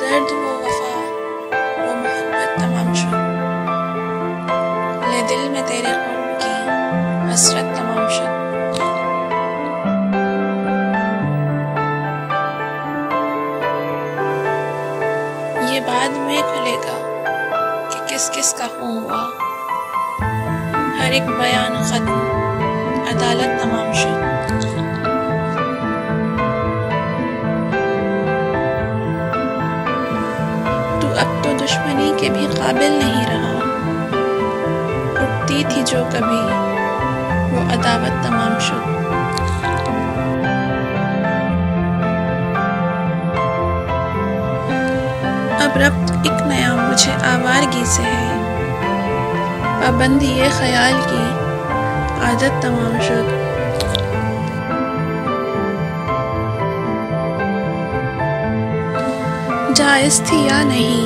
दर्द वो वफा वो मोहब्बत तमाम शुद, ले दिल में तेरे क़ुर्ब की हसरत तमाम शुद। ये बाद में खुलेगा कि किस किस का खून हुआ, हर एक बयान ख़त्म अदालत तमाम शुद। तू अब तो दुश्मनी के भी काबिल नहीं रहा, उठती थी जो कभी वो अदावत तमाम शुद। अब रब्त एक नया मुझे आवारगी से है, पाबंदी ये ख्याल की आदत तमाम शुद। जायज़ थी या नहीं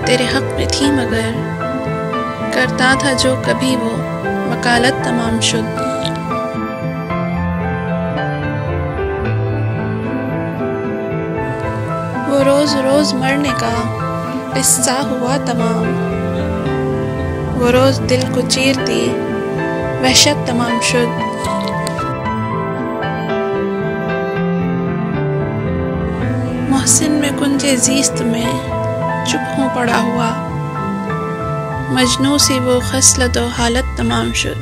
तेरे हक़ में थी, मगर करता था जो कभी वो वकालत तमाम शुद। वो रोज़ रोज़ मरने का किस्सा हुआ तमाम, वो रोज़ दिल को चीरती वहशत तमाम शुद। मोहसिन में कुंजे ज़ीस्त में चुप हूँ पड़ा हुआ, मजनू सी वो खसलत व हालत तमाम शुद।